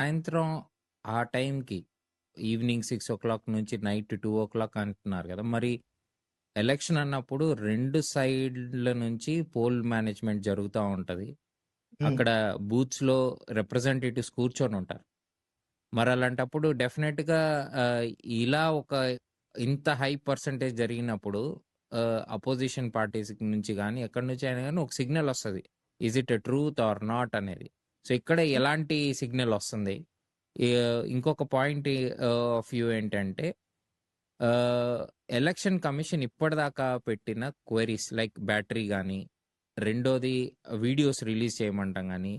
సాయంత్రం ఆ టైంకి ఈవినింగ్ 6:00 నుంచి నైట్ 2:00 అంటున్నారు గదా! మరి ఎలక్షన్ అన్నప్పుడు 2 సైడ్‌ల నుంచి పోల్ మేనేజ్‌మెంట్ జరుగుతా ఉంటది. హ్మ్. అక్కడ బూత్స్‌లో రిప్రజెంటేటివ్స్ కూర్చొనుంటారు. మరలాంటప్పుడు డెఫినెట్‌గా ఆహ్, ఇలా ఒక ఇంత హై పర్సెంటేజ్ జరిగినప్పుడు అపోజిషన్ పార్టీస్ నుంచి గాని, ఎక్కడి నుంచి అయినా గాని ఒక సిగ్నల్ ఒస్తది. Is it a truth or not అనేది. సో, ఇక్కడ ఎలాంటి సిగ్నల్ ఒస్తుంది? ఇంకొక పాయింట్ ఆఫ్ వ్యూ ఏంటంటే ఆహ్, ఎలక్షన్ కమిషన్ ఇప్పటిదాకా పెట్టిన క్వెరీస్ లైక్ బ్యాటరీ గాని, రెండోది వీడియోస్ రిలీజ్ చేయమంటం గాని,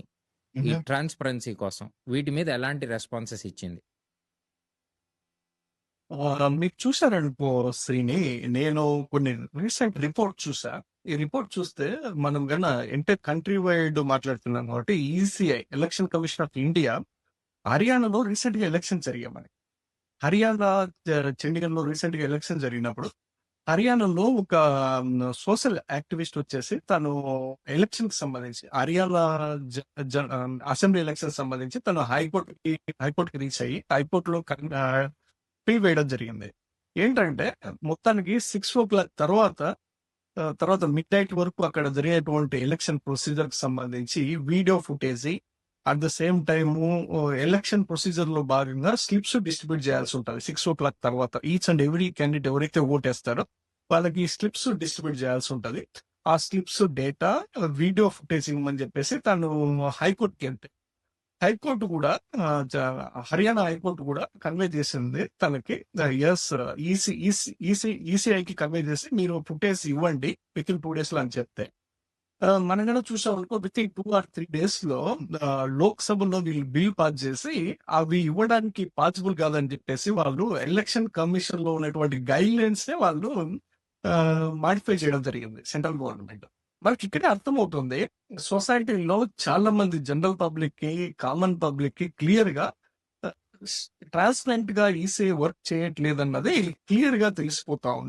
ఈ హుహు. ట్రాన్స్‌పరెన్సీ కోసం వీటి మీద ఎలాంటి రెస్పాన్సెస్ ఇచ్చింది? మీరు చూసారనుకో శ్రీని, నేను కొన్ని రీసెంట్ రిపోర్ట్ చూసా. ఈ రిపోర్ట్ చూస్తే మనం ఎంటైర్ కంట్రీ వైడ్ మాట్లాడుతున్నాం కాబట్టి ECI election commission of India హర్యానాలో రీసెంట్‌గా ఎలక్షన్ జరిగాయి మనకి. హర్యానా చండీగఢ్‌లో రీసెంట్‌గా ఎలక్షన్ జరిగినప్పుడు హర్యానాలో ఒక సోషల్ యాక్టివిస్ట్ వచ్చేసి తను ఎలక్షన్‌కి సంబంధించి హర్యానా జ జ అసెంబ్లీ ఎలక్షన్ సంబంధించి తను హైకోర్ట్‌కి రీచ్ అయ్యి హైకోర్ట్‌లో పిల్ వేయడం జరిగింది. ఏంటంటే మొత్తానికి 6:00 తర్వాత మిడ్ నైట్ వరకు అక్కడ జరిగేటువంటి ఎలక్షన్ ప్రొసీజర్‌కి సంబంధించి video footage at the same time election ప్రొసీజర్‌లో భాగంగా స్లిప్స్ డిస్ట్రిబ్యూట్ చేయాల్సి ఉంటది. 6:00 తర్వాత ఈచ్ అండ్ ఎవ్రీ క్యాండిడేట్ ఎవరైతే ఓటేస్తారో వాళ్ళకి స్లిప్స్ డిస్ట్రిబ్యూట్ చేయాల్సి ఉంటది. ఆ స్లిప్స్ డేటా, వీడియో ఫుటేజ్ ఇవ్వమని చెప్పేసి తను హైకోర్ట్‌కెళ్తే హైకోర్టు కూడా హర్యానా హైకోర్టు కూడా కన్వే చేసింది తనకి. యెస్, ఈసీఐకి కన్వే చేసి మీరు ఫుటేజ్ ఇవ్వండి వితిన్ 2 డేస్ లో అని చెప్తే మనం కూడా చూసాం అనుకో వితిన్ 2 or 3 డేస్ లో లోక్సభలో వీళ్ళు బిల్ పాస్ చేసి అవి ఇవ్వడానికి పాసిబుల్ కాదని చెప్పేసి వాళ్ళు ఎలక్షన్ కమిషన్ లో ఉన్నటువంటి గైడ్ లైన్స్ నే వాళ్ళు మాడిఫై చేయడం జరిగింది సెంట్రల్ గవర్నమెంట్. మనకి ఇక్కడే అర్థమవుతుంది సొసైటీలో చాలా మంది జనరల్ పబ్లిక్ కి, కామన్ పబ్లిక్ కి క్లియర్ గా ట్రాన్స్పరెంట్ గా ఈసీ వర్క్ చేయట్లేదన్నది క్లియర్ గా తెలిసిపోతా ఉంది.